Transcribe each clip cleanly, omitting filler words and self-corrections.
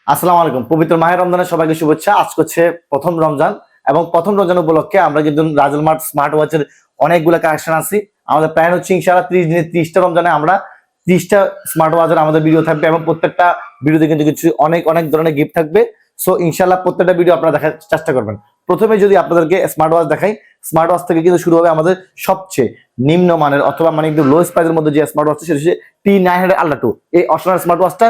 আসসালামু আলাইকুম। পবিত্র মাহে রমজানের সবাইকে শুভেচ্ছা। আজকে হচ্ছে প্রথম রমজান এবং প্রথম রমজান উপলক্ষে আমরা কিন্তু রাজেল মার্ট স্মার্ট ওয়াচের অনেকগুলো কালেকশন আছি। আমাদের প্ল্যান হচ্ছে ইনশাআল্লাহ 30 দিনে 30টা রমজানে আমরা 30টা স্মার্ট ওয়াচের আমাদের ভিডিও থাকবে এবং প্রত্যেকটা ভিডিওতে কিন্তু কিছু অনেক ধরনের গিফট থাকবে। সো ইনশাআল্লাহ প্রত্যেকটা ভিডিও আপনারা দেখার চেষ্টা করবেন। প্রথমে যদি আপনাদেরকে স্মার্ট ওয়াচ দেখাই, স্মার্ট ওয়াচ থেকে কিন্তু শুরু হবে আমাদের সবচেয়ে নিম্নমানের অথবা মানে একটু লোয়েস্ট প্রাইসের মধ্যে যে স্মার্ট ওয়াচ সেটা হচ্ছে T900 Ultra 2। এই অপশনাল স্মার্ট ওয়াচটা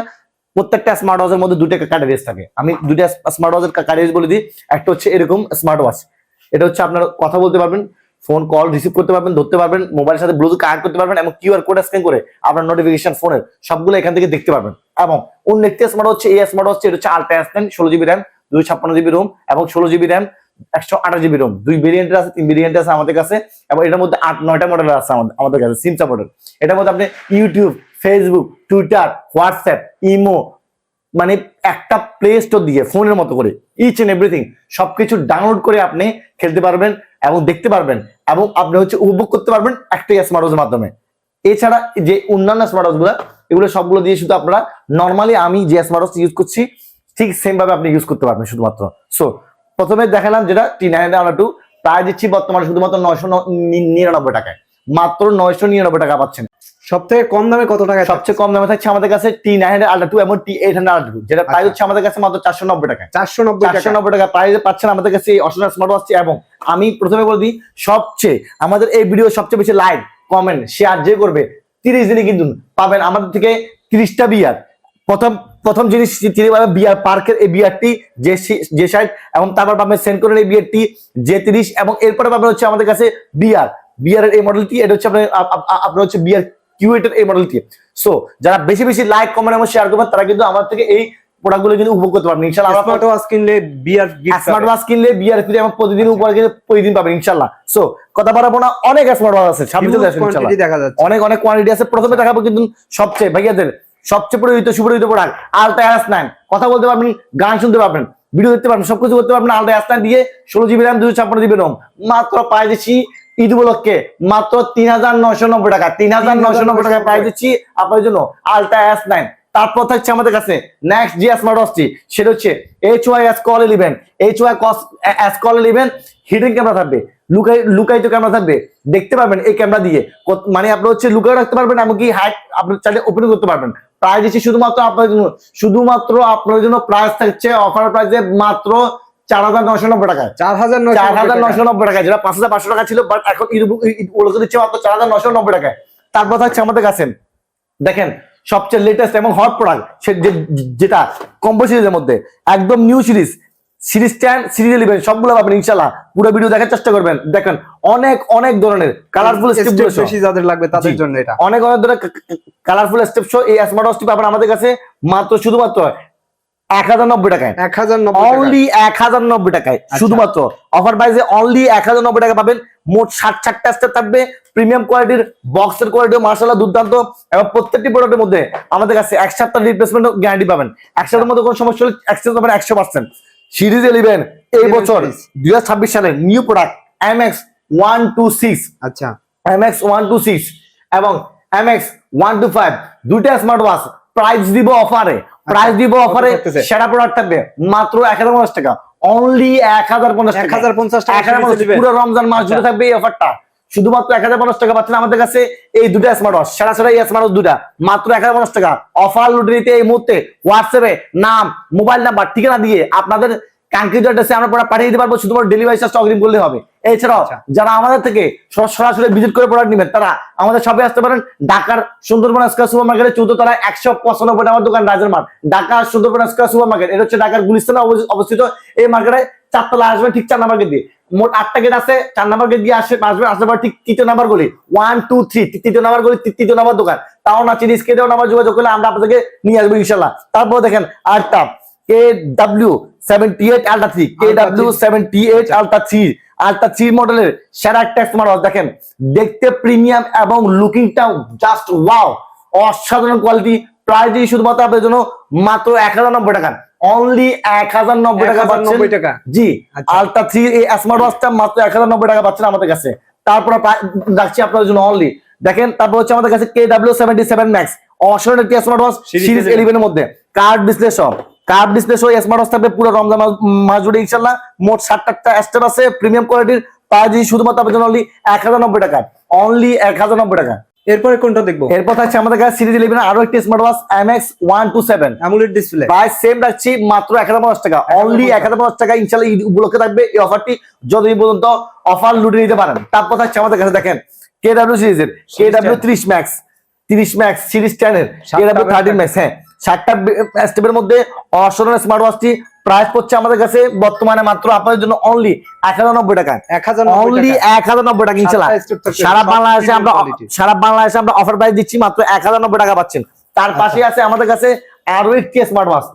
প্রত্যেকটা স্মার্ট ওয়াচের মধ্যে দুটো ক্যাটাগরিজ থাকে। আমি দুইটা স্মার্ট ওয়াচের ক্যাটাগরিজ বলে দিই। একটা হচ্ছে এরকম স্মার্ট ওয়াচ, এটা হচ্ছে আপনার কথা বলতে পারবেন, ফোন কল রিসিভ করতে পারবেন, ধরতে পারবেন, মোবাইলের সাথে ব্লুটুথ কানেক্ট করতে পারবেন এবং কিউআর কোড স্ক্যান করে আপনার নোটিফিকেশন ফোনের সবগুলো এখান থেকে দেখতে পারবেন। এবং অন্য একটি স্মার্ট হচ্ছে এই স্মার্ট ওয়াচ, এটা হচ্ছে ultra S10 16GB RAM 256GB Rome এবং 16GB র্যাম 128GB রোম। দুই ভেরিয়েন্টের আছে, 3 ভেরিয়েন্ট আছে আমাদের কাছে এবং এটার মধ্যে 8-9টা মডেল আছে আমাদের কাছে সিম সাপোর্টের। এটার মধ্যে আপনি YouTube, Facebook, Twitter, WhatsApp, imo মানে একটা প্লে স্টোর দিয়ে ফোনের মতো করে ইচ এন্ড এভরিথিং সবকিছু ডাউনলোড করে আপনি খেলতে পারবেন এবং দেখতে পারবেন এবং আপনি হচ্ছে উপভোগ করতে পারবেন একটাই স্মার্ট ওয়াচের মাধ্যমে। এছাড়া যে অন্যান্য স্মার্ট ওয়াচগুলো এগুলো সবগুলো দিয়ে শুধু আপনারা নর্মালি আমি যে স্মার্ট ওয়াচ ইউজ করছি ঠিক সেম ভাবে আপনি ইউজ করতে পারবেন শুধুমাত্র। সো প্রথমে দেখালাম যেটা T900 Ultra 2, প্রায় দিচ্ছি বর্তমানে শুধুমাত্র 999 টাকায়, মাত্র 999 টাকা পাচ্ছেন। সবথেকে কম দামে কত টাকা? সবচেয়ে কম দামে থাকছে আমাদের কাছে T900 Ultra 2 এবং T800 Ultra 2, যেটা প্রাইস হচ্ছে আমাদের কাছে মাত্র 490 টাকা। 490 টাকা প্রাইসে পাচ্ছেন আমাদের কাছে এই অসাধারণ স্মার্ট ওয়াচটি। এবং আমি প্রথমে বলে দিই, সবচেয়ে আমাদের এই ভিডিও সবচেয়ে বেশি লাইক কমেন্ট শেয়ার যে করবে 30 দিনে কিন্তু পাবেন আমাদের থেকে 30টা বিয়ার। প্রথম জিনিস পাবেন বিয়ার পার্কের এই বিয়ারটি যে সাইড, এবং তারপর পাবেন সেন্ড করেন এই বিয়ারটি J30 এবং এরপরে পাবেন হচ্ছে আমাদের কাছে বিয়ারের এই মডেলটি, এটা হচ্ছে আপনার হচ্ছে বিয়ার কিউএটের এই মডেলটি। সো যারা বেশি লাইক কমেন্ট এবং শেয়ার করবেন তারা কিন্তু আমার থেকে এই প্রোডাক্টগুলো কিন্তু উপভোগ করতে পারবেন ইনশাআল্লাহ। স্মার্ট ওয়াচ কিনলে বিয়ার ফ্রি এবং প্রতিদিন উপহার কিন্তু প্রতিদিন পাবেন ইনশাআল্লাহ। সো কথা বাড়াবো না, অনেক স্মার্ট ওয়াচ আছে সামনে আসবে ইনশাআল্লাহ, দেখা যাচ্ছে অনেক কোয়ান্টিটি আছে। প্রথমে দেখাবো কিন্তু সবচেয়ে ভাইয়াদের সবচেয়ে সুপরিচিত প্রোডাক্ট আলট্রা S9। কথা বলতে পারবেন, গান শুনতে পারবেন, ভিডিও দেখতে পারবেন, সবকিছু করতে পারবেন আলট্রা S9 দিয়ে। 16GB র্যাম 256GB রোম, মাত্র পাই দিচ্ছি ঈদ উপলক্ষে মাত্র 3990 টাকা। 3990 টাকা প্রাইস দিচ্ছি আপনার জন্য আলট্রা S9। তারপর থাকছে আমাদের কাছে নেক্সট যে স্মার্ট ওয়াচটি, সেটা হচ্ছে HYS Call 11। HYS Call 11 hidden camera থাকবে, লুকায়িত ক্যামেরা থাকবে, দেখতে পারবেন এই ক্যামেরা দিয়ে, মানে আপনি হচ্ছে লুকায় রাখতে পারবেন এমনকি হাইট আপনি চাইলে ওপেন করতে পারবেন। প্রাইস দিচ্ছি শুধুমাত্র আপনার জন্য প্রাইস থাকছে অফার প্রাইসে মাত্র 4990 টাকায়। 4990 টাকায়, যেটা 5500 টাকা ছিল, বাট এখন ঈদ দিচ্ছে মাত্র 4990 টাকায়। তারপর থাকছে আমাদের কাছে দেখেন সবচেয়ে লেটেস্ট এবং হট প্রোডাক্ট, যেটা কম্বো সিরিজের মধ্যে একদম নিউ সিরিজ 10 সিরিজ 11 সবগুলো পাবেন ইনশাআল্লাহ। পুরো ভিডিও দেখার চেষ্টা করবেন। দেখেন অনেক ধরনের কালারফুল স্টেপ বেশি যাদের লাগবে তাদের জন্য এটা অনেক ধরনের কালারফুল স্টেপ শো এই স্মার্ট ওয়াচটি পাবেন আমাদের কাছে মাত্র শুধুমাত্র 1090 টাকায়। 1090 টাকায় শুধুমাত্র অফার প্রাইসে অনলি 1090 টাকা পাবেন। মোট 60টা স্টেপ থাকবে, প্রিমিয়াম কোয়ালিটির বক্সের কোয়ালিটি মাশাআল্লাহ দুর্দান্ত এবং প্রত্যেকটি প্রোডাক্টের মধ্যে আমাদের কাছে 1 সপ্তাহ রিপ্লেসমেন্ট গ্যারান্টি পাবেন। 1 সপ্তাহের মধ্যে কোনো সমস্যা হলে এক্সচেঞ্জ পাবেন 100%। সিরিজ 11 এই বছর 2026 সালের নিউ প্রোডাক্ট MX126, আচ্ছা MX126 এবং MX125 দুইটা স্মার্ট ওয়াচ প্রাইস দিব অফারে সেরা প্রোডাক্ট থাকবে মাত্র 1050 টাকা, অনলি 1050 টাকা। পুরো রমজান মাস জুড়ে থাকবে এই অফারটা, শুধুমাত্র 1050 টাকা পাচ্ছেন আমাদের কাছে এই দুটা স্মার্ট ওয়াচ। সেরা এই স্মার্ট ওয়াচ দুটা মাত্র 1050 টাকা। অফার লুটে নিতে এই মুহূর্তে হোয়াটসঅ্যাপে নাম, মোবাইল নাম্বার, ঠিকানা দিয়ে আপনাদের কাঙ্ক্ষিত অ্যাড্রেসে আমরা প্রোডাক্ট পাঠিয়ে দিতে পারবো, শুধুমাত্র ডেলিভারি চার্জটা অগ্রিম করলে হবে। এছাড়াও যারা আমাদের থেকে সরাসরি ভিজিট করে প্রোডাক্ট নেবেন তারা আমাদের শপে আসতে পারেন। ঢাকার সুন্দরবন স্কয়ার সুপার মার্কেটের 14 তলায় 195 টাকার দোকান রাজের mart, Dhaka Sundarban square super market. এটা হচ্ছে ঢাকার গুলিস্তানে অবস্থিত। এই মার্কেটে 4 তলায় আসবেন, ঠিক 4 নাম্বার গেট দিয়ে। মোট 8টা গেট আছে, 4 নাম্বার গেট দিয়ে আসবেন আসলে ঠিক 3য় নাম্বার গলি 1 2 3 3য় নাম্বার গলি 3য় নাম্বার দোকান। তাও না চিনি স্ক্রিনে নাম্বার যোগাযোগ করলে আমরা আপনাদেরকে নিয়ে আসবো ইনশাআল্লাহ। তারপর দেখেন আরটা KW78 Ultra 3, KW78 Ultra 3 মডেলের সেরা একটা স্মার্ট ওয়াচ। দেখেন দেখতে প্রিমিয়াম এবং লুকিংটাও জাস্ট ওয়াও, অসাধারণ কোয়ালিটি। প্রাইস দিয়ে শুধুমাত্র আপনাদের জন্য মাত্র 1090 টাকা, অনলি 1090 টাকা পাচ্ছেন। জি Ultra 3 এই স্মার্ট ওয়াচটা মাত্র 1090 টাকা পাচ্ছেন আমাদের কাছে। তারপর রাখছি আপনাদের জন্য অনলি দেখেন। তারপর হচ্ছে আমাদের কাছে KW77 Max, অসাধারণ একটি স্মার্ট ওয়াচ সিরিজ 11 এর মধ্যে, কার্ড বিশ্লেষণ, কার্ভ ডিসপ্লে সহ স্মার্ট ওয়াচ থাকবে পুরো রমজান মাস জুড়ে ইনশাআল্লাহ। মোট 7টা স্টেপ আছে, প্রিমিয়াম কোয়ালিটির। প্রাইস শুধুমাত্র আপনার জন্য অনলি 1090 টাকা, অনলি 1090 টাকা। এরপরে কোনটা দেখবো? এরপর থাকছে আমাদের কাছে সিরিজ 11 আরো একটি smart watch MX 127 AMOLED display. Price same রাখছি মাত্র 1050 টাকা, অনলি 1050 টাকা। ইনশাআল্লাহ ঈদ উপলক্ষে থাকবে এই অফারটি, যতদিন পর্যন্ত অফার লুটে নিতে পারেন। তারপর থাকছে আমাদের কাছে দেখেন KW সিরিজের KW 30 ম্যাক্স সিরিজ 10 এর KW 13 ম্যাক্স। হ্যাঁ, 7টা স্টেপের মধ্যে অসাধারণ স্মার্ট ওয়াচটি প্রাইস পড়ছে আমাদের কাছে বর্তমানে মাত্র আপনাদের জন্য অনলি 1090 টাকা, অনলি 1090 টাকা। ইনশাআল্লাহ সারা বাংলাদেশে আমরা অফার প্রাইস দিচ্ছি, মাত্র 1090 টাকা পাচ্ছেন। তার পাশে আছে আমাদের কাছে আরো একটি স্মার্ট ওয়াচ,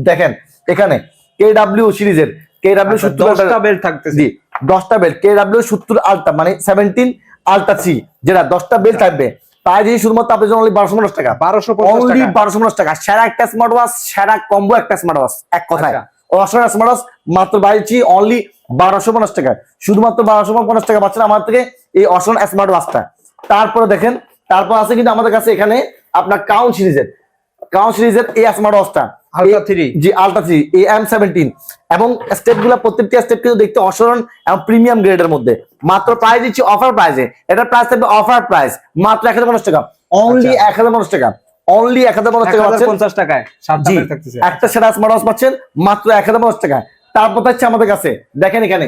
দেখেন এখানে KW সিরিজের KW 70 10টা বেল্ট থাকতেছে। জি, 10টা বেল্ট KW 70 আলট্রা মানে 17 আলট্রা 3, যেটা 10টা বেল্ট থাকবে। প্রাইস শুধুমাত্র আপনাদের জন্য অনলি 1250 টাকা, 1250 টাকা। সেরা একটা স্মার্ট ওয়াচ, সেরা কম্বো একটা স্মার্ট ওয়াচ, এক কথায় অসাধারণ স্মার্ট ওয়াচ মাত্র পাইছি অনলি 1250 টাকা। শুধুমাত্র 1250 টাকা পাচ্ছেন আমার থেকে এই অসাধারণ স্মার্ট ওয়াচটা। তারপরে দেখেন, তারপর আছে কিন্তু আমাদের কাছে এখানে আপনার ক্রাউন সিরিজের এই স্মার্ট ওয়াচটা আলট্রা 3, জি আলট্রা 3 AM17, এবং স্টেপগুলো প্রত্যেকটা স্টেপ কিন্তু দেখতে অসাধারণ এবং প্রিমিয়াম গ্রেডের মধ্যে। মাত্র প্রাইস দিচ্ছি অফার প্রাইসে, এটা প্রাইস থাকবে অফার প্রাইস মাত্র 1050 টাকা, অনলি 1050 টাকা, অনলি 1050 টাকা পাচ্ছেন। 1050 টাকায় 7টা বেল্ট থাকতেছে। একটা সেরা স্মার্ট ওয়াচ পাচ্ছেন মাত্র 1050 টাকা। তারপর হচ্ছে আমাদের কাছে দেখেন এখানে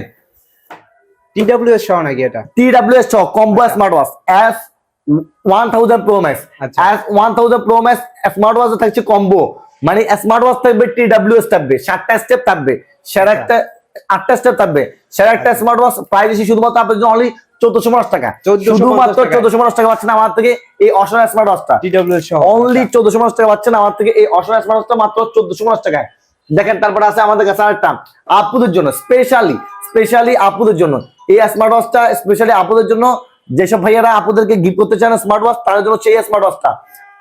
TWS সহ নাকি এটা? TWS সহ combo smart watch S1000 Pro Max, S1000 Pro Max smart watch থাকছে কম্বো, মানে স্মার্ট ওয়াচ থাকবে TWS থাকবে, 7টা স্টেপ থাকবে, সেরা একটা 8টা স্টেপ থাকবে, সেরা একটা স্মার্ট ওয়াচ। প্রাইস শুধুমাত্র আপনার জন্য অনলি 1450 টাকা, শুধুমাত্র 1450 টাকা পাচ্ছেন আমার থেকে এই অসাধারণ স্মার্ট ওয়াচটা। TWS সহ অনলি 1450 টাকা পাচ্ছেন আমার থেকে এই অসাধারণ স্মার্ট ওয়াচটা মাত্র 1450 টাকায়। দেখেন তারপর আছে আমাদের কাছে আরেকটা আপুদের জন্য, স্পেশালি আপুদের জন্য এই স্মার্ট ওয়াচটা, স্পেশালি আপুদের জন্য। যেসব ভাইয়ারা আপুদেরকে গিফট করতে চান স্মার্ট ওয়াচ, তাদের জন্য সেই স্মার্ট ওয়াচটা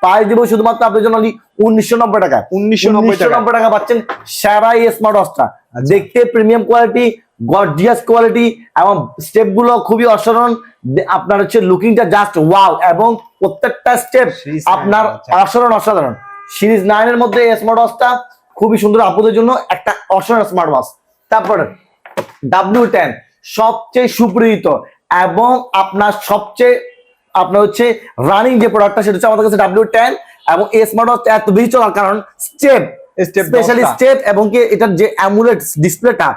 প্রাইস দিব শুধুমাত্র আপনাদের জন্য 1990 টাকা, 1990 টাকা পাচ্ছেন সেরা এই স্মার্ট ওয়াচটা। দেখতে প্রিমিয়াম কোয়ালিটি, গর্জিয়াস কোয়ালিটি, এবং স্টেপ গুলো খুবই অসাধারণ। আপনার হচ্ছে লুকিংটা জাস্ট ওয়াও, এবং প্রত্যেকটা স্টেপ আপনার অসাধারণ। সিরিজ 9 এর মধ্যে এই স্মার্ট ওয়াচটা খুবই সুন্দর আপুদের জন্য একটা অসাধারণ স্মার্ট ওয়াচ। তারপরে W10 সবচেয়ে সুপরিচিত এবং আপনার সবচেয়ে আপনার হচ্ছে রানিং যে প্রোডাক্টটা, সেটা হচ্ছে আমাদের কাছে W10। এবং এই স্মার্ট ওয়াচ এত বেশি চলার কারণ স্পেশালি স্টেপ এবং কি এটার যে অ্যামুলেট ডিসপ্লেটা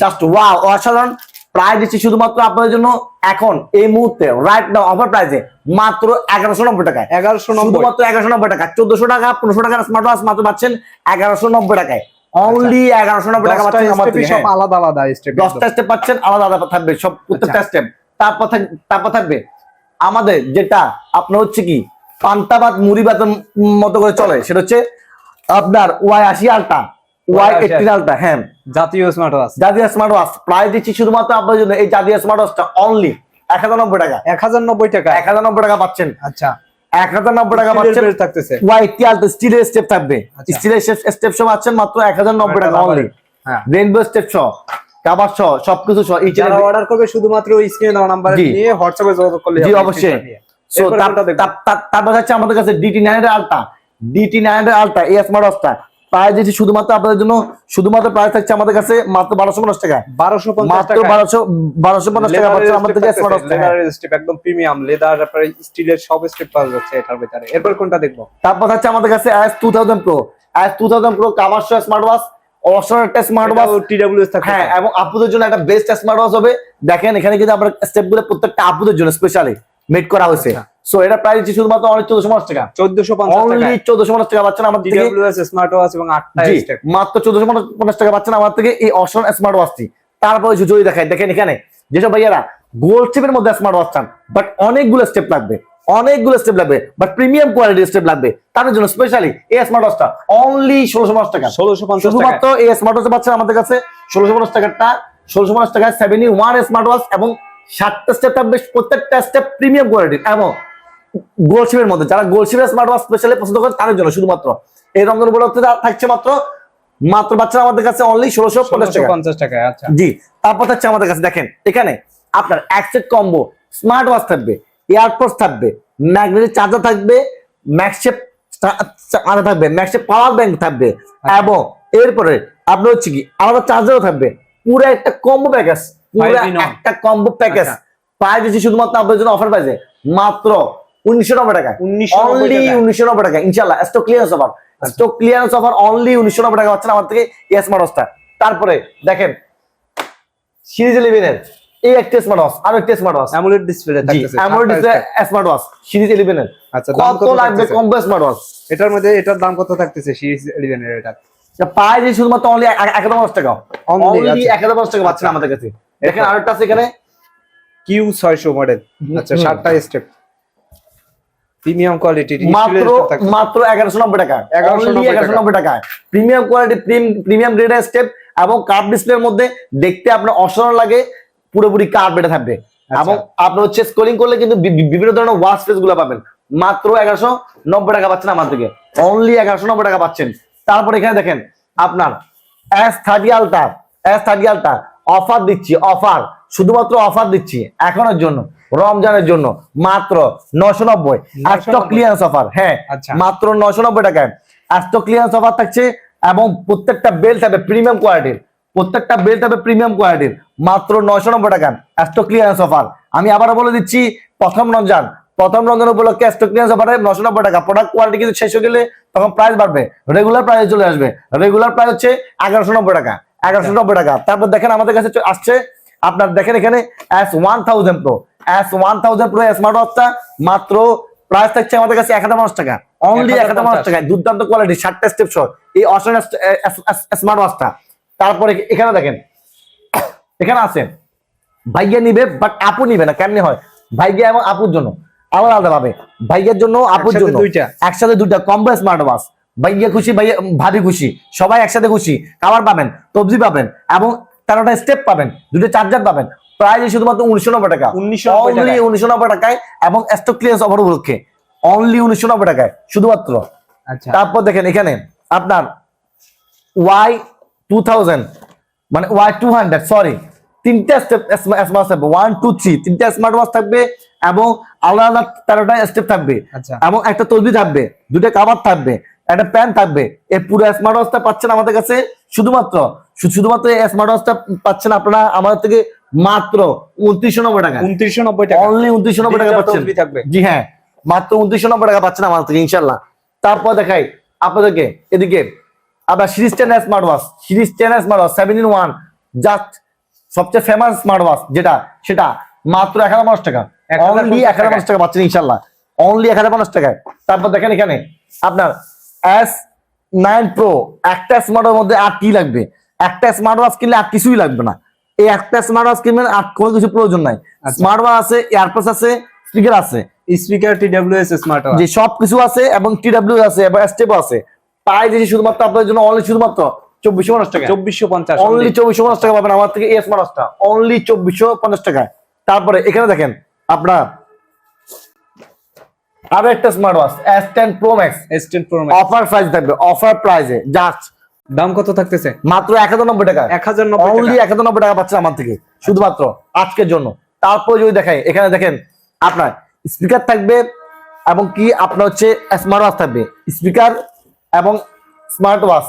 জাস্ট ওয়াও, অসাধারণ। প্রাইস দিচ্ছি শুধুমাত্র আপনাদের জন্য এখন এই মুহূর্তে রাইট নাও অফার প্রাইসে মাত্র 1190 টাকা, 1190 টাকা। 1400 টাকা 1500 টাকার স্মার্ট ওয়াচ মাত্র পাচ্ছেন 1190 টাকায়, অনলি 1190 টাকা পাচ্ছেন আমার থেকে। সব আলাদা আলাদা স্টেপ, 10টা স্টেপ পাচ্ছেন, আলাদা আলাদা থাকবে সব প্রত্যেকটা স্টেপ। তারপর থাকবে আমাদের যেটা আপনার হচ্ছে কি পান্তাবাদ মুড়িবাদের মতো করে চলে, সেটা হচ্ছে আপনার Y80 আলট্রা, Y18 আলট্রা। হ্যাঁ, জাতীয় স্মার্ট ওয়াচ প্রাইস দিচ্ছি শুধুমাত্র আপনাদের জন্য এই জাতীয় স্মার্ট ওয়াচটা অনলি 1090 টাকা, 1090 টাকা পাচ্ছেন। আচ্ছা, 1090 টাকা পাচ্ছেন। Y80 আলট্রা স্টিলের স্টেপ থাকবে, স্টিলের স্টেপ সহ পাচ্ছেন মাত্র 1090 টাকা অনলি। রেইনবো স্টেপ সহ, কাভার সহ, সবকিছু সহ। যারা অর্ডার করবে শুধুমাত্র ওই স্ক্রিনে দেওয়া নাম্বারে নিয়ে হোয়াটসঅ্যাপে যোগাযোগ করলে জি অবশ্যই। সো তারপর হচ্ছে আমাদের কাছে DT9 এর আলট্রা এই স্মার্ট ওয়াচটা প্রাইস দিচ্ছি শুধুমাত্র আপনাদের জন্য, শুধুমাত্র প্রাইস থাকছে আমাদের কাছে মাত্র 1250 টাকা, 1250 টাকা পাচ্ছেন আমাদের থেকে স্মার্ট ওয়াচটা। লেদারের স্টেপ একদম প্রিমিয়াম লেদার, তারপরে স্টিলের সব স্টেপ পাওয়া যাচ্ছে এটার ভিতরে। এরপর কোনটা দেখবো? তারপর হচ্ছে আমাদের কাছে S2000 Pro কাভার সহ স্মার্ট ওয়াচ, অসাধারণ একটা স্মার্ট ওয়াচ, TWS থাকে। হ্যাঁ, এবং আপুদের জন্য একটা বেস্ট স্মার্ট ওয়াচ হবে। দেখেন এখানে কিন্তু আমরা স্টেপগুলো প্রত্যেকটা আপুদের জন্য স্পেশালি মেড করা হয়েছে। সো এটা প্রাইস দিচ্ছি শুধুমাত্র অনলি 1450 টাকা, 1450 টাকা পাচ্ছেন আমার থেকে TWS স্মার্ট ওয়াচ এবং 8টা স্টেপ মাত্র 1450 টাকা পাচ্ছেন আমার থেকে এই অসাধারণ স্মার্ট ওয়াচটি। তারপরে যদি দেখেন এখানে যেসব ভাইয়ারা গোল্ড স্টেপের মধ্যে স্মার্ট ওয়াচ চান, বাট অনেকগুলো স্টেপ লাগবে, বাট প্রিমিয়াম কোয়ালিটির স্টেপ লাগবে, তাদের জন্য স্পেশালি এই স্মার্ট ওয়াচটা অনলি 1650 টাকা, 1650 শুধুমাত্র এই স্মার্ট ওয়াচ পাচ্ছেন আমাদের কাছে 1650 টাকাটা, 1650 টাকায় 7-in-1 স্মার্ট ওয়াচ, এবং 7টা স্টেপ থাকবে, প্রত্যেকটা স্টেপ প্রিমিয়াম কোয়ালিটির এবং গোল্ড শেপের মধ্যে। যারা গোল্ড শেপের স্মার্ট ওয়াচ স্পেশালি পছন্দ করেন তাদের জন্য শুধুমাত্র এই রমজান উপলক্ষে থাকছে মাত্র বাচ্চারা আমাদের কাছে অনলি 1650 টাকা। আচ্ছা, জি। তারপর হচ্ছে আমাদের কাছে দেখেন এখানে আপনার অ্যাক্সেট কম্বো স্মার্ট ওয়াচ থাকবে, এয়ারপডস থাকবে, ম্যাগনেটিক চার্জার থাকবে, ম্যাক্সশেপ থাকবে, ম্যাক্সশেপ পাওয়ার ব্যাংক থাকবে, এবং এরপরে আপনার হচ্ছে কি আলাদা চার্জারও থাকবে, পুরো একটা কম্বো প্যাকেজ, পুরো 5 in 1 একটা কম্বো প্যাকেজ আচ্ছা। প্রাইস দিচ্ছি শুধুমাত্র আপনাদের জন্য অফার প্রাইসে মাত্র 1990 টাকা, 1990 অনলি টাকায়। 1990 টাকা ইনশাআল্লাহ। Stock clearance offer, stock clearance offer only 1990 টাকা পাচ্ছেন আমার থেকে এই স্মার্ট ওয়াচটা। তারপরে দেখেন সিরিজ 11 এর এই একটা স্মার্ট ওয়াচ, আর একটা স্মার্ট ওয়াচ, অ্যামোলেড ডিসপ্লে থাকতেছে, AMOLED display smart watch series 11 এর। আচ্ছা, দাম কত লাগবে থাকতেছে? Combo smart watch? এটার মধ্যে এটার দাম কত থাকতেছে সিরিজ 11 এর? এটা প্রাইস শুধুমাত্র অনলি 1050 টাকা, Only, অনলি আচ্ছা। 1050 টাকা পাচ্ছেন আমাদের কাছে। দেখেন আরেকটা আছে এখানে Q600 মডেল, আচ্ছা, 7টা স্টেপ, প্রিমিয়াম কোয়ালিটি মাত্র 1190 টাকা, অনলি 1190 টাকা। প্রিমিয়াম কোয়ালিটি, প্রিমিয়াম গ্রেডের স্টেপ এবং কার্ভ ডিসপ্লের মধ্যে দেখতে আপনার অসাধারণ লাগে, পুরোপুরি কার্ভ এটা থাকবে। এবং আপনার হচ্ছে স্ক্রলিং করলে কিন্তু বিভিন্ন ধরনের ওয়াচ ফেস গুলো পাবেন। মাত্র 1190 টাকা পাচ্ছেন আমার থেকে, অনলি 1190 টাকা পাচ্ছেন। তারপর এখানে দেখেন আপনার S30 আলট্রা অফার দিচ্ছি, অফার শুধুমাত্র অফার দিচ্ছি এখনের জন্য, রমজানের জন্য মাত্র 990। স্টক ক্লিয়ারেন্স অফার, হ্যাঁ আচ্ছা। মাত্র 990 টাকায় স্টক ক্লিয়ারেন্স অফার থাকছে। এবং প্রত্যেকটা বেল্ট হবে প্রিমিয়াম কোয়ালিটির, প্রত্যেকটা বেল্ট হবে প্রিমিয়াম কোয়ালিটির, মাত্র 990 টাকা স্টক ক্লিয়ারেন্স অফার। আমি আবারও বলে দিচ্ছি, প্রথম রমজান উপলক্ষে স্টক ক্লিয়ারেন্স অফারে 990 টাকা। প্রোডাক্ট কোয়ালিটি কিন্তু শেষ হয়ে গেলে তখন প্রাইস বাড়বে, রেগুলার প্রাইস চলে আসবে। রেগুলার প্রাইস হচ্ছে 1190 টাকা, 1190 টাকা। তারপর দেখেন আমাদের কাছে আসছে আপনার, দেখেন এখানে S1000 Pro, S1000 Pro smart ওয়াচটা মাত্র প্রাইস থাকছে আমাদের কাছে 1050 টাকা, অনলি 1050 টাকায়। দুর্দান্ত কোয়ালিটি, 7টা স্টেপ সহ এই অসাধারণ স্মার্ট ওয়াচটা। তারপরে এখানে দেখেন, এখানে আছে ভাইয়া নিবে বাট আপু নিবে না, কেমনি হয়? ভাইয়া এবং আপুর জন্য আলাদা আলাদা পাবে, ভাইয়ার জন্য আপুর একসাথে জন্য দুইটা। একসাথে দুইটা কম্বো স্মার্ট ওয়াচ। ভাইয়া খুশি, ভাইয়া ভাবি খুশি, সবাই একসাথে খুশি। খাবার পাবেন, সবজি পাবেন এবং 13টা স্টেপ পাবেন, দুটো চার্জার পাবেন। প্রাইস শুধুমাত্র 1990 টাকা, 1990 অনলি 1990 টাকায় এবং স্টক ক্লিয়ারেন্স অফার উপলক্ষে অনলি 1990 টাকায় শুধুমাত্র। আচ্ছা, তারপর দেখেন এখানে আপনার Y2000 মানে Y200 সরি, তিনটা স্টেপ স্মার্ট থাকবে, 1 2 3 তিনটা স্মার্ট ওয়াচ থাকবে এবং আলাদা 13টা স্টেপ থাকবে আচ্ছা। এবং একটা তসবি থাকবে, দুটো কাভার থাকবে, একটা প্যান থাকবে। এই পুরো স্মার্ট ওয়াচটা পাচ্ছেন আমাদের কাছে শুধুমাত্র এই স্মার্ট ওয়াচটা পাচ্ছেন আপনারা আমাদের থেকে মাত্র 2990 টাকা, 2990 টাকা, অনলি 2990 টাকা ডিজিটাল পাচ্ছেন। তসবি থাকবে। জি হ্যাঁ, মাত্র 2990 টাকা পাচ্ছেন আমাদের থেকে ইনশাল্লাহ। তারপর দেখাই আপনাদেরকে এদিকে আবার series 10 smart watch, series 10 smart watch 7 in 1, just সবচেয়ে ফেমাস স্মার্ট ওয়াচ যেটা, সেটা মাত্র 1050 টাকা, অনলি 1050 টাকা পাচ্ছেন ইনশাল্লাহ, অনলি 1050 টাকায়। তারপর দেখেন এখানে আপনার S9 Pro, একটা স্মার্ট ওয়াচের মধ্যে আর কি লাগবে? একটা স্মার্ট ওয়াচ কিনলে আর কিছুই লাগবে না। এই একটা স্মার্ট ওয়াচ কিনবেন আর কোনো কিছু প্রয়োজন নাই। স্মার্ট ওয়াচ আছে, এয়ারপডস আছে, স্পিকার আছে, স্পিকার TWS স্মার্ট ওয়াচ, যে সবকিছু আছে এবং TWS আছে এবং স্টেপ আছে। প্রাইস দিয়েছি শুধুমাত্র আপনাদের জন্য অনলি শুধুমাত্র 2450 টাকা, 2450, অনলি 2450 টাকা পাবেন আমার থেকে এই স্মার্ট ওয়াচটা, অনলি 2450 টাকায়। তারপরে এখানে দেখেন আপনার আরো একটা smart watch S10 Pro Max, S10 Pro Max, offer price থাকবে, অফার প্রাইসে জাস্ট দাম কত থাকতেছে? মাত্র 1090 টাকা, 1090 অনলি টাকা। 1090 টাকা পাচ্ছেন আমার থেকে শুধুমাত্র আজকের জন্য। তারপর যদি দেখাই এখানে দেখেন আপনার স্পিকার থাকবে এবং কি আপনার হচ্ছে স্মার্ট ওয়াচ থাকবে, স্পিকার এবং স্মার্ট ওয়াচ,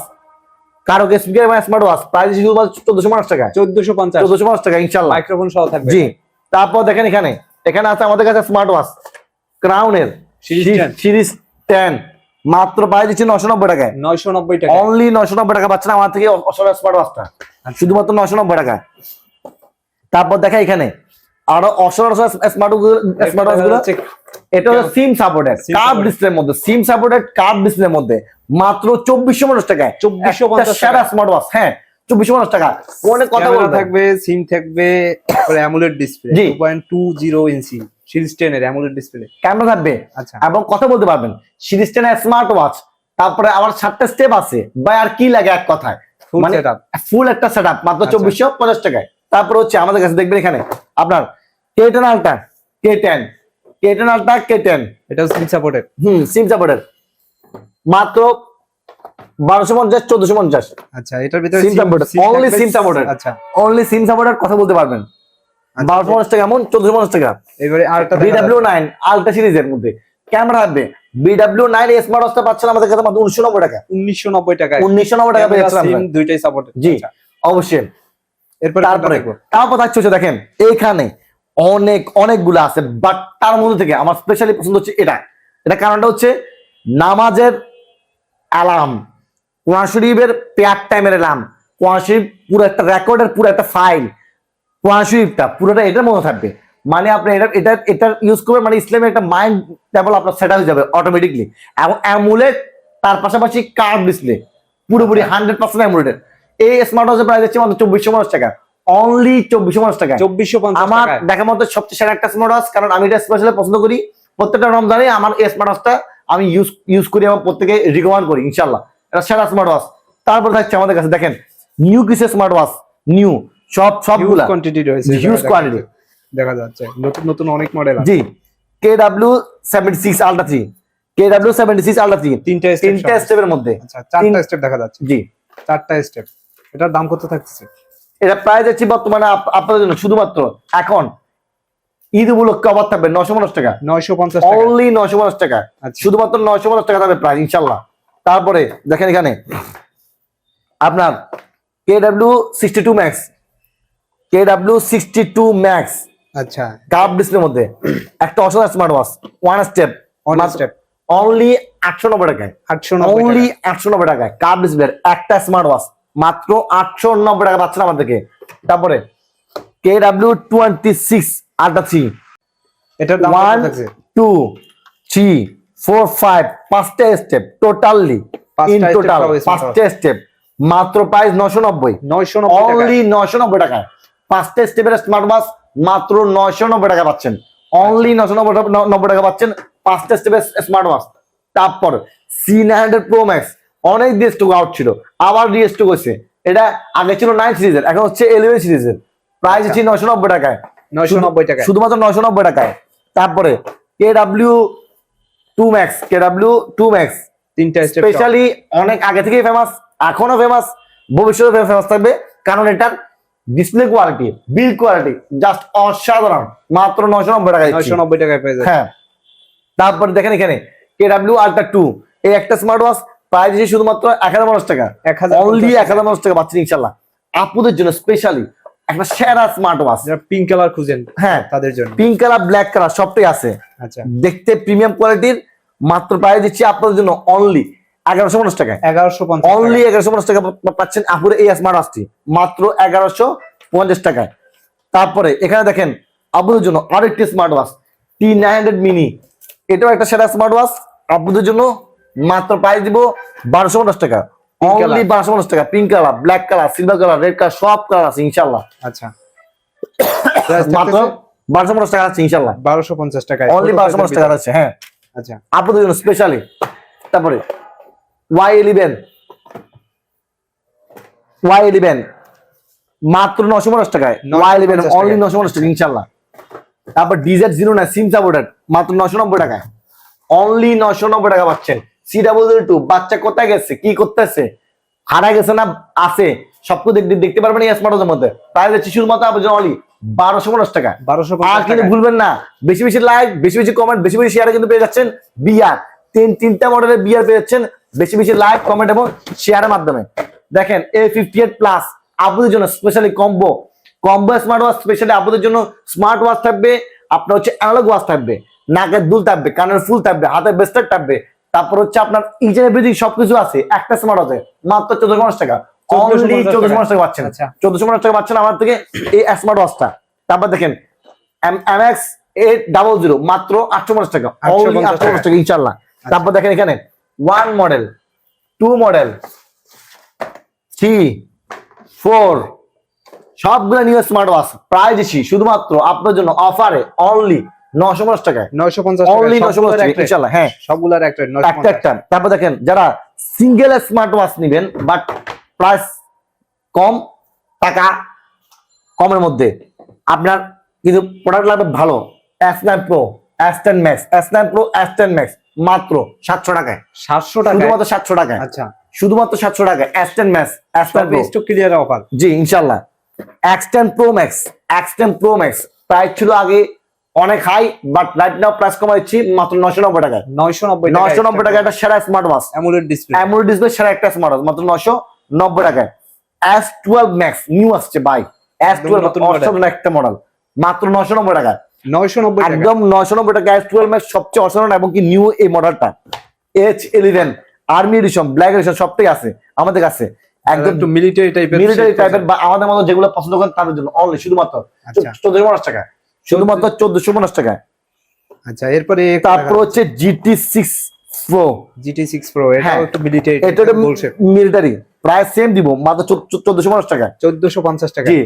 কারো স্পিকার এবং স্মার্ট ওয়াচ প্রাইস শুধুমাত্র 1450 টাকা, 1450 টাকা ইনশাআল্লাহ, মাইক্রোফোন সহ থাকবে। জি। তারপর দেখেন এখানে আছে আমাদের কাছে স্মার্ট ওয়াচ ক্রাউনের সিরিজ 10, মাত্র প্রাইস দিচ্ছি 990 টাকায়, 990 টাকা, অনলি 990 টাকা পাচ্ছেন আমার থেকে অসহায় স্মার্ট ওয়াচটা শুধুমাত্র 990 টাকা। তারপর দেখা এখানে আরো অসহায় স্মার্ট ওয়াচ গুলো, এটা হলো সিম সাপোর্টেড কার্ভ ডিসপ্লের মধ্যে, সিম সাপোর্টেড কার্ভ ডিসপ্লের মধ্যে মাত্র 2450 টাকায়, 2450 সেরা স্মার্ট ওয়াচ, হ্যাঁ 2450 টাকা। ফোনে কথা বলতে থাকবে, সিম থাকবে, তারপরে অ্যামোলেড ডিসপ্লে, জি। 2.20 ইঞ্চি সিরিজ 10 এর অ্যামোলেড ডিসপ্লে, ক্যামেরা থাকবে আচ্ছা, এবং কথা বলতে পারবেন। সিরিজ 10 স্মার্ট ওয়াচ, তারপরে আমার 7টা স্টেপ আছে ভাই, আর কি লাগে এক কথায়, ফুল মানে সেটআপ, ফুল একটা সেটআপ মাত্র 2450 টাকায়। তারপর হচ্ছে আমাদের কাছে দেখবেন এখানে আপনার K10 Ultra, K10 Ultra, K10 এটাও সিম সাপোর্টেড, সিম সাপোর্টেড মাত্র 1250 1450। আচ্ছা, এটার ভিতরে SIM supported, only SIM supported, আচ্ছা, অনলি সিম সাপোর্টেড, কথা বলতে পারবেন। 1250 টাকা এমন 1450 টাকা। এবারে আরেকটা BW9 আলট্রা সিরিজের মধ্যে ক্যামেরা থাকবে। BW9 স্মার্ট ওয়াচটা পাচ্ছেন আমাদের কাছে মাত্র 1990 টাকা। 1990 টাকায় 1990 টাকা পেয়ে যাচ্ছেন সিম দুইটাই সাপোর্ট। জি অবশ্যই। এরপর তারপর থাকছে হচ্ছে দেখেন এইখানে অনেকগুলো আছে, বাট তার মধ্যে থেকে আমার স্পেশালি পছন্দ হচ্ছে এটা কারণটা হচ্ছে নামাজের অ্যালার্ম, কোরআন শরীফের প্রেয়ার টাইমের অ্যালার্ম, কোরআন শরীফ পুরো একটা রেকর্ডের পুরো একটা ফাইল, কোরআন শরীফটা পুরোটা এটার মধ্যে থাকবে। মানে আপনি এটা ইউজ করবেন, মানে ইসলামের একটা মাইন্ড লেভেল আপনার সেট হয়ে যাবে অটোমেটিকলি। এবং অ্যামুলেট, তার পাশাপাশি কার্ভ ডিসপ্লে, পুরোপুরি 100% অ্যামুলেটেড। এই স্মার্ট ওয়াচের প্রাইস হচ্ছে মাত্র 2450 টাকা, অনলি 2450 টাকা। 2450 আমার দেখার মতো সবচেয়ে সেরা একটা স্মার্ট ওয়াচ, কারণ আমি এটা স্পেশালি পছন্দ করি। প্রত্যেকটা রমজানে আমার এই স্মার্ট ওয়াচটা আমি ইউজ করি এবং প্রত্যেকে রিকমেন্ড করি ইনশাল্লাহ। এটা সেরা স্মার্ট ওয়াচ। তারপর থাকছে আমাদের কাছে দেখেন নিউ কিছু স্মার্ট ওয়াচ, নিউ সবগুলা কোয়ান্টিটি রয়েছে, হিউজ কোয়ান্টিটি দেখা যাচ্ছে। নতুন নতুন অনেক মডেল আছে। জি KW76 Ultra 3, KW76 Ultra 3 তিনটা স্টেপের মধ্যে। আচ্ছা, চারটা স্টেপ দেখা যাচ্ছে। জি চারটা স্টেপ। এটার দাম কত থাকছে? এটা প্রাইস আছে বর্তমানে আপনাদের জন্য শুধুমাত্র এখন ঈদ উপলক্ষে অফার থাকবে 950 টাকা, 950 টাকা, অনলি 950 টাকা, আচ্ছা। শুধুমাত্র 950 টাকা থাকবে প্রাইস ইনশাল্লাহ। তারপরে দেখেন এখানে আপনার KW62 Max, KW62 Max আচ্ছা, কার্ভ ডিসপ্লের মধ্যে একটা অসাধারণ smart watch, one step, only 890 টাকায়, 890 অনলি 890 টাকায় কার্ভ ডিসপ্লের একটা স্মার্ট ওয়াচ মাত্র 890 টাকা পাচ্ছেন আমাদের থেকে। তারপরে KW26 Ultra 3, এটার দাম কত 1 থাকছে? 2 3 4 5 পাঁচটা স্টেপ, টোটালি ইন টোটাল পাঁচটা স্টেপ, মাত্র প্রাইস 990, 990 টাকা, অনলি 990 টাকায় পাঁচটা স্টেপের স্মার্ট ওয়াচ মাত্র 990 টাকা পাচ্ছেন, অনলি 990 টাকা পাচ্ছেন পাঁচটা স্টেপের স্মার্ট ওয়াচ। তারপর C900 Pro Max অনেক দিয়ে স্টক আউট ছিল, আবার রিস্টক হয়েছে। এটা আগে ছিল 9 সিরিজের, এখন হচ্ছে 11 সিরিজের, প্রাইস হচ্ছে 990 টাকায়, 990 টাকা, শুধুমাত্র 990 টাকায়। তারপরে KW2 Max তিনটা স্টেপ স্পেশালি অনেক আগে থেকেই ফেমাস, এখনো ফেমাস, ভবিষ্যতে ফেমাস থাকবে, কারণ এটার display quality, build quality just অসাধারণ, মাত্র 990 টাকায়, 990 টাকায় পেয়ে যাচ্ছে। হ্যাঁ। তারপরে দেখেন এখানে KW Ultra 2, এই একটা স্মার্ট ওয়াচ প্রাইস আছে শুধুমাত্র 1050 টাকা, 1050 অনলি 1050 টাকা পাচ্ছেন ইনশাআল্লাহ। আপুদের জন্য স্পেশালি একটা সেরা স্মার্ট ওয়াচ, যারা পিঙ্ক কালার খুঁজেন হ্যাঁ তাদের জন্য, পিঙ্ক কালার, ব্ল্যাক কালার সবটাই আছে। আচ্ছা, দেখতে প্রিমিয়াম কোয়ালিটির, মাত্র প্রাইস দিচ্ছি আপনাদের জন্য অনলি 1150 টাকায়, 1150, অনলি 1150 টাকা পাচ্ছেন আপুরে এই স্মার্ট ওয়াচটি মাত্র 1150 টাকায়। তারপরে এখানে দেখেন আপুদের জন্য আরেকটি স্মার্ট ওয়াচ T900 মিনি, এটাও একটা সেরা স্মার্ট ওয়াচ আপুদের জন্য, মাত্র প্রাইস দিব 1250 টাকা, অনলি 1250 টাকা। Pink colour, black colour, silver colour, red colour সব কালার আছে ইনশাআল্লাহ, আচ্ছা, মাত্র 1250 টাকা আছে ইনশাআল্লাহ, 1250 টাকায়, অনলি 1250 টাকা আছে। হ্যাঁ, আচ্ছা, আপনাদের জন্য স্পেশালি। তারপরে Y11 মাত্র 950 টাকায়, Y11 অনলি 950 টাকা ইনশাআল্লাহ। তারপর DZ09 সিম সাপোর্টেড মাত্র 990 টাকায়, অনলি 990 টাকা পাচ্ছেন। C222 বাচ্চা কোথায় গেছে, কি করতেছে, হারা গেছে না আছে, সবকিছু দেখতে পারবেন এই স্মার্ট ওয়াচের মধ্যে। প্রাইস হচ্ছে শুধুমাত্র আপনার অনলি 1250 টাকা। 1250 আর কিন্তু ভুলবেন না, বেশি বেশি লাইক, বেশি বেশি কমেন্ট, বেশি বেশি শেয়ারে কিন্তু পেয়ে যাচ্ছেন বিয়ার, তিনটা মডেলের বিয়ার পেয়ে যাচ্ছেন বেশি বেশি লাইক, কমেন্ট এবং শেয়ারের মাধ্যমে। দেখেন A58 প্লাস আপনাদের জন্য specially combo smart watch, specially আপনাদের জন্য স্মার্ট ওয়াচ থাকবে, আপনার হচ্ছে অ্যানালগ ওয়াচ থাকবে, নাকের দুল থাকবে, কানের ফুল থাকবে, হাতের ব্রেসলেট থাকবে, তারপর হচ্ছে আপনার ইচ এন্ড এভরিথিং সবকিছু আছে একটা স্মার্ট ওয়াচে, মাত্র 1450 টাকা, অনলি 1450 টাকা পাচ্ছেন, 1450 টাকা পাচ্ছেন আমার থেকে এই স্মার্ট ওয়াচটা। তারপর দেখেন MX 800 মাত্র 850 টাকা, অনলি 850 টাকা ইনশাআল্লাহ। তারপর দেখেন এখানে 1 মডেল, 2 মডেল, 3 4 সবগুলো নিউ স্মার্ট ওয়াচ প্রাইস দিচ্ছি শুধুমাত্র আপনার জন্য অফারে অনলি 950 টাকায়, 950 অনলি 950 টাকা ইনশাআল্লাহ। হ্যাঁ, সবগুলার একটা একটা। তারপর দেখেন যারা সিঙ্গেল স্মার্ট ওয়াচ নেবেন বাট প্রাইস কম, টাকা কমের মধ্যে, আপনার কিন্তু প্রোডাক্ট লাগবে ভালো, S9 Pro, S10 Max, S9 Pro, S10 Max মাত্র 700 টাকায়, 700 টাকা, শুধুমাত্র 700 টাকায়, আচ্ছা, শুধুমাত্র 700 টাকায় S10 Max, S9 Pro stock clear offer. জি ইনশাআল্লাহ। X10 Pro Max প্রাইস ছিল আগে অনেক high, but right now price কমাই দিচ্ছি মাত্র 990 টাকায়। 990 টাকা একটা সেরা smart watch, AMOLED display, AMOLED display সেরা একটা স্মার্ট ওয়াচ মাত্র 990 টাকায়। S12 Max নিউ আসছে ভাই, S12 নতুন অসাধারণ একটা মডেল মাত্র 990 টাকায়। 990 টাকা, একদম 990 টাকা S12 Max সবচেয়ে অসাধারণ এবং কি নিউ এই মডেলটা। H11 army addition, black addition সবটাই আছে আমাদের কাছে। একদম একটু মিলিটারি টাইপের বা আমাদের মতো যেগুলো পছন্দ করেন তাদের জন্য অনলি শুধুমাত্র আচ্ছা 1450 টাকা, শুধুমাত্র 1450 টাকা। আচ্ছা, এরপরে তারপর হচ্ছে GT6 Pro, GT6 Pro, এটা হ্যাঁ, একটু মিলিটারি, এটা মিলিটারি প্রাইস সেম দিব মাত্র 1450 টাকা। 1450 টাকা, জি,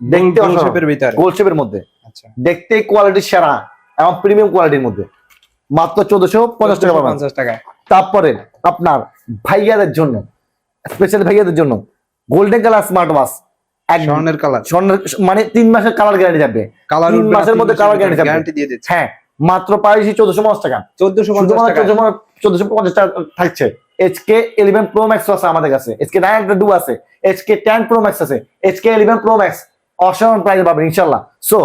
দেখতে গোল শেপের ভিতরে, গোল শেপের মধ্যে, আচ্ছা দেখতে কোয়ালিটি সেরা এবং প্রিমিয়াম কোয়ালিটির মধ্যে মাত্র 1450 টাকা পাবেন। 1450 টাকা। তারপরে আপনার ভাইয়াদের জন্য, স্পেশাল ভাইয়াদের জন্য গোল্ডেন কালার স্মার্ট ওয়াচ, স্বর্ণের কালার, স্বর্ণের মানে 3 মাসের কালার গ্যারান্টি যাবে, কালার 3 মাসের মধ্যে কালার গ্যারান্টি দিয়ে দিচ্ছে। হ্যাঁ, মাত্র পাইছি 1450 টাকা। 1450 টাকা, 1450 টাকা থাকছে। HK11 Pro Max আছে আমাদের কাছে, HK9 2 আছে, HK10 Pro Max আছে, HK11 Pro Max অসাধারণ প্রাইসে পাবেন ইনশাআল্লাহ। সো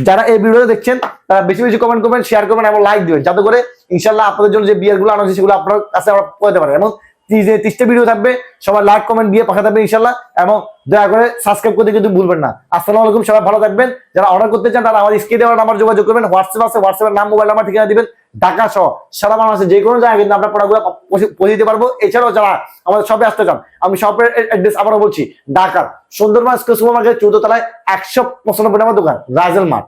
যারা এই ভিডিওটা দেখছেন তারা বেশি বেশি কমেন্ট করবেন, শেয়ার করবেন এবং লাইক দিবেন, যাতে করে ইনশাআল্লাহ আপনাদের জন্য যে বিয়ার গুলো আনা হচ্ছে সেগুলো আপনার কাছে আমরা পৌঁছাতে পারি। এবং 30টা ভিডিও থাকবে, সবাই লাইক কমেন্ট দিয়ে পাশে থাকবেন ইনশাআল্লাহ, এবং দয়া করে সাবস্ক্রাইব করতে কিন্তু ভুলবেন না। আসসালামু আলাইকুম, সবাই ভালো থাকবেন। যারা অর্ডার করতে চান তারা আমাদের স্ক্রিনে দেওয়া নাম্বার যোগাযোগ করবেন, হোয়াটসঅ্যাপ আছে, হোয়াটসঅ্যাপের নাম, মোবাইল নাম্বার, ঠিকানা দিবেন, ঢাকা সহ সারা বাংলাদেশে যে কোনো জায়গায় কিন্তু আমরা প্রোডাক্টগুলো পৌঁছে দিতে পারবো। এছাড়াও যারা আমাদের শপে আসতে চান, আমি শপের অ্যাড্রেস আবারও বলছি, ঢাকার সুন্দরবন সুপার মার্কেট 14 তলায় 195 নম্বর দোকান রাজেল মার্ট।